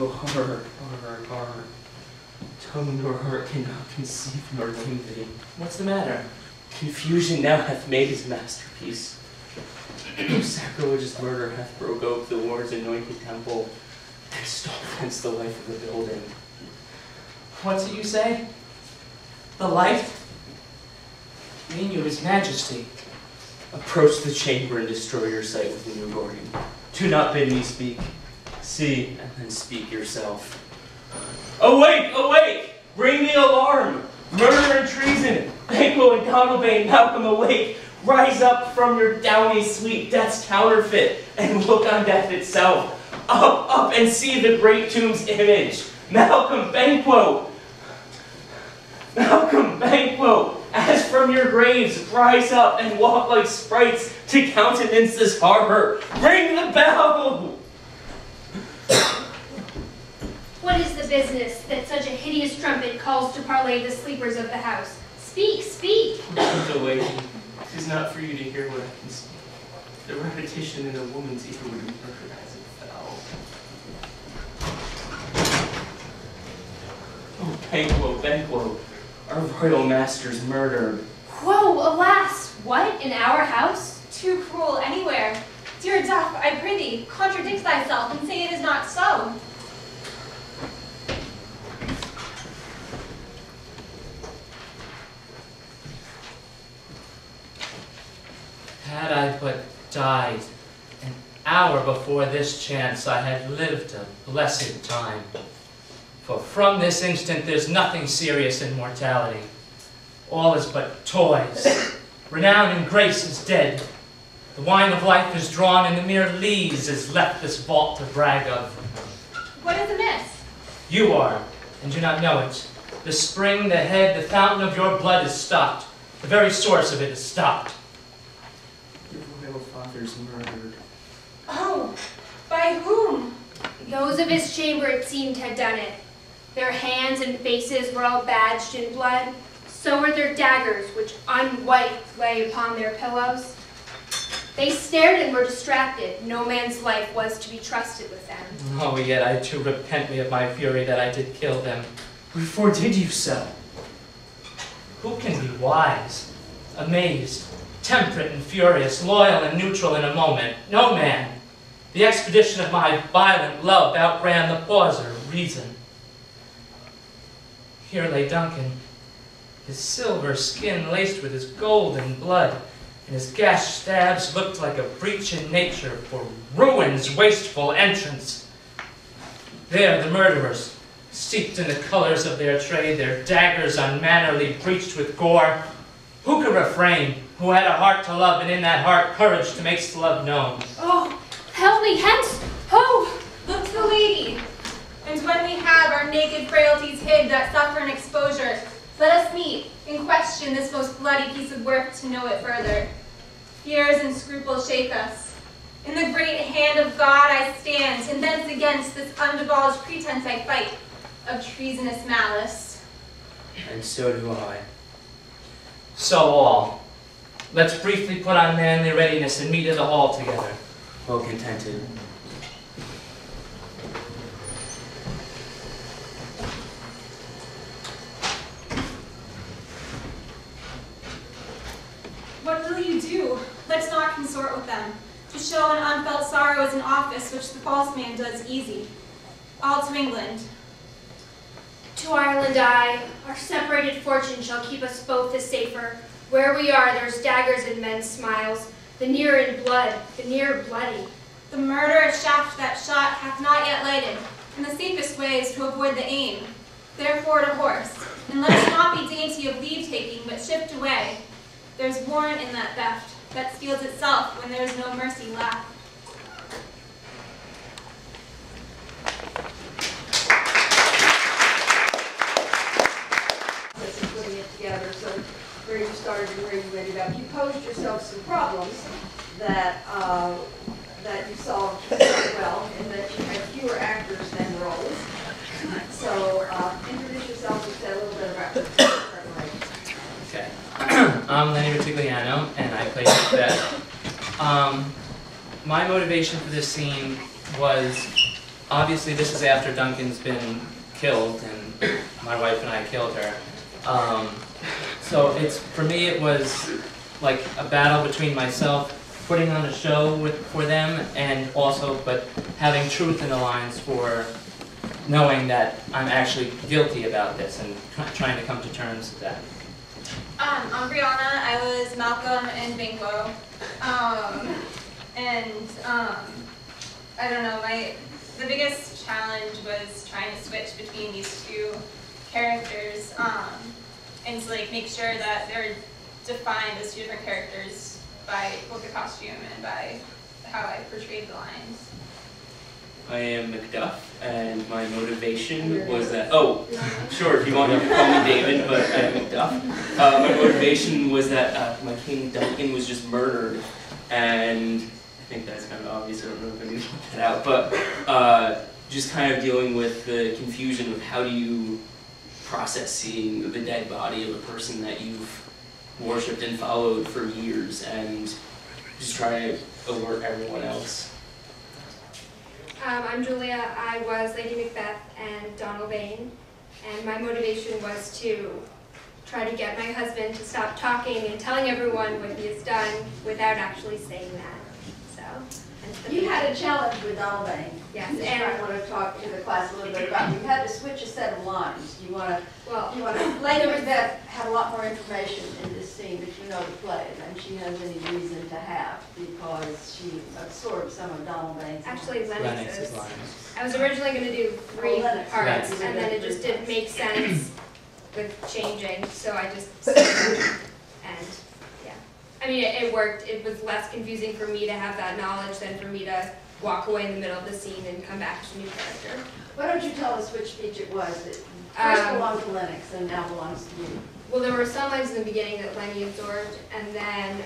Oh, horror, horror, horror. Tongue nor heart cannot conceive nor name thee. What's the matter? Confusion now hath made his masterpiece. No sacrilegious murder hath broke ope the Lord's anointed temple, and stole thence the life of the building. What's it you say? The life? Mean you, his majesty. Approach the chamber and destroy your sight with the new guardian. Do not bid me speak. See, and then speak yourself. Awake, awake! Bring the alarm! Murder and treason! Banquo and Donalbain, Malcolm, awake! Rise up from your downy sleep, death's counterfeit, and look on death itself. Up, up, and see the great tomb's image. Malcolm, Banquo! Malcolm, Banquo! As from your graves, rise up and walk like sprites to countenance this horror. Ring the bell! What is the business that such a hideous trumpet calls to parley the sleepers of the house? Speak, speak! Delay. It is not for you to hear what I can speak. The repetition in a woman's ear would be murder as it fell. Oh, Banquo, Banquo, our royal master's murdered. Whoa, alas! What, in our house? Too cruel anywhere. Dear Duff, I prithee, contradict thyself and say it is not so. Had I but died an hour before this chance, I had lived a blessed time. For from this instant there's nothing serious in mortality. All is but toys. Renown and grace is dead. The wine of life is drawn, and the mere lees is left this vault to brag of. What is amiss? You are, and do not know it. The spring, the head, the fountain of your blood is stopped. The very source of it is stopped. Your royal father's murdered. Oh, by whom? Those of his chamber, it seemed, had done it. Their hands and faces were all badged in blood. So were their daggers, which unwiped lay upon their pillows. They stared and were distracted. No man's life was to be trusted with them. Oh, yet I too repent me of my fury that I did kill them. Wherefore did you so? Who can be wise, amazed, temperate and furious, loyal and neutral in a moment? No man. The expedition of my violent love outran the pauser of reason. Here lay Duncan, his silver skin laced with his golden blood, and his gashed stabs looked like a breach in nature for ruin's wasteful entrance. There the murderers, steeped in the colors of their trade, their daggers unmannerly breached with gore. Who could refrain, who had a heart to love, and in that heart courage to make love known? Oh, help me hence! Oh! Look to the lady. And when we have our naked frailties hid that suffer an exposure, let us meet and question this most bloody piece of work to know it further. Fears and scruples shake us. In the great hand of God I stand, and thence against this undivulged pretense I fight of treasonous malice. And so do I. So all. Let's briefly put on manly readiness and meet in the hall together. Well contented. What will you do? Let's not consort with them. To show an unfelt sorrow is an office which the false man does easy. All to England. To Ireland I, our separated fortune shall keep us both the safer. Where we are, there's daggers in men's smiles, the near in blood, the near bloody. The murderous shaft that shot hath not yet lighted, and the safest way is to avoid the aim. Therefore to horse, and let us not be dainty of leave-taking, but shift away. There's warrant in that theft, that steals itself when there is no mercy left. Putting it together, so where you started and where you ended up, you posed yourself some problems that that you solved very well, and that you had fewer actors than roles. So introduce yourself and say a little bit about your preparation. Okay. I'm Lenny Ritigliano, and I play Macbeth. My motivation for this scene was obviously this is after Duncan's been killed, and my wife and I killed her. So for me it was like a battle between myself putting on a show for them, and also but having truth in the lines for knowing that I'm actually guilty about this and trying to come to terms with that. I'm Brianna. I was Malcolm and Banquo. I don't know, the biggest challenge was trying to switch between these two characters, and to like make sure that they're defined as two different characters by both the costume and by how I portrayed the lines. I am Macduff, and my motivation was that, oh, sure, if you want to call me David, but I'm Macduff. My motivation was that my king Duncan was just murdered, and I think that's kind of obvious, I don't know if I need to put that out, but just kind of dealing with the confusion of how do you process seeing the dead body of a person that you've worshipped and followed for years, and just try to alert everyone else. I'm Julia. I was Lady Macbeth and Donald Vane, and my motivation was to try to get my husband to stop talking and telling everyone what he has done without actually saying that. So, You had a challenge with Donald Vane. Yes, And I want to talk to the class a little bit about. You had to switch a set of lines. You want to. Lady Macbeth had a lot more information in this scene if you know the play than she has any reason to have, because she absorbed some of Donald Vane's. Actually, Lennox's. lines. I was originally going to do 3 Lennox. parts, Lennox. and then it just didn't make sense with changing, so I just and yeah. I mean, it worked. It was less confusing for me to have that knowledge than for me to walk away in the middle of the scene and come back to a new character. Why don't you tell us which speech it was that first belonged to Lennox and now belongs to you? Well, there were some lines in the beginning that Lenny absorbed, and then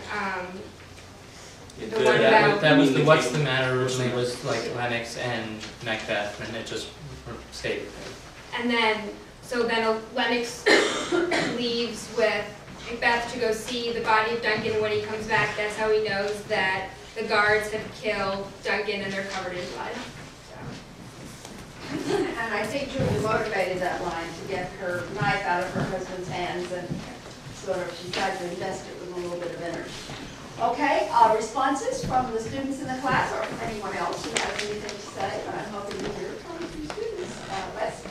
the one about That was the What's the Matter originally was like Lennox and Macbeth, and it just stayed with him. and then Lennox leaves with Macbeth to go see the body of Duncan, and when he comes back, that's how he knows that the guards have killed Duncan and they're covered in blood. So. And I think Julie motivated that line to get her knife out of her husband's hands, and sort of she tried to invest it with a little bit of energy. Okay, responses from the students in the class, or from anyone else who has anything to say, but I'm hoping to hear from the students. Wes?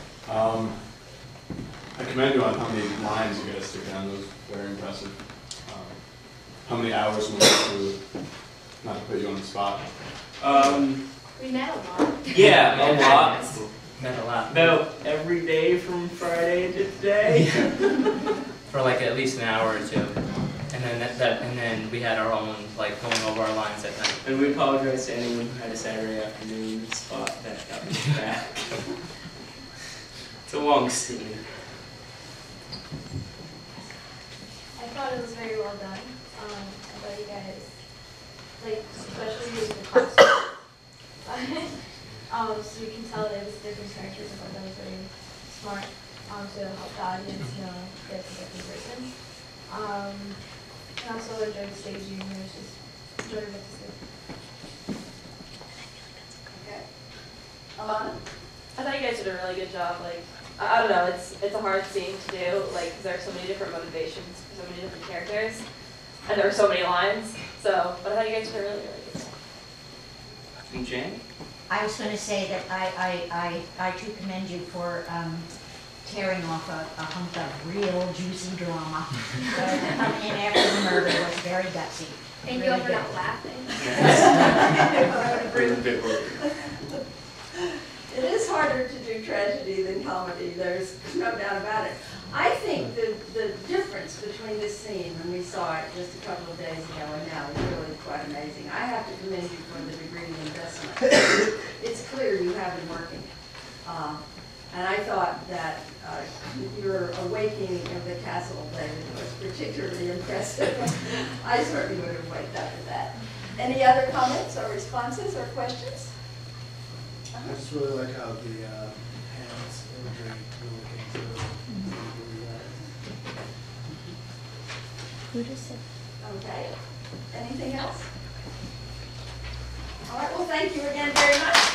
I commend you on how many lines you guys took down. That was very impressive. How many hours went through, not to put you on the spot. We met a lot. Yeah, a lot. Meant a lot. About every day from Friday to today. For like at least an hour or two. And then and then we had our own, like, going over our lines at night. And we apologize to anyone who had a Saturday afternoon spot that got me back. It's a long scene. I thought it was very well done. I thought you guys, like, especially with the costume. So you can tell that it was different characters. I thought that was very smart to help the audience know that it's a different person. And also enjoyed the staging. It was just enjoyable to see. Okay. Alana? I thought you guys did a really good job. Like, I don't know, it's a hard scene to do, like, because there are so many different motivations for so many different characters, and there are so many lines. So, but I thought you guys did a really, really good job. And Jan? I was going to say that I too commend you for tearing off a hunk of real juicy drama. Coming in after the murder was very gutsy. Thank you all Really for good. not laughing. It is harder to do tragedy than comedy, there's no doubt about it. I think the difference between this scene when we saw it just a couple of days ago and now is really quite amazing. I have to commend you for the degree of investment. It's clear you have been working. And I thought that your awakening of the castle, David, was particularly impressive. I certainly would have waked up at that. Any other comments or responses or questions? I just really like how the hands imagery really came through. Who just said? Okay. Anything else? All right, well, thank you again very much.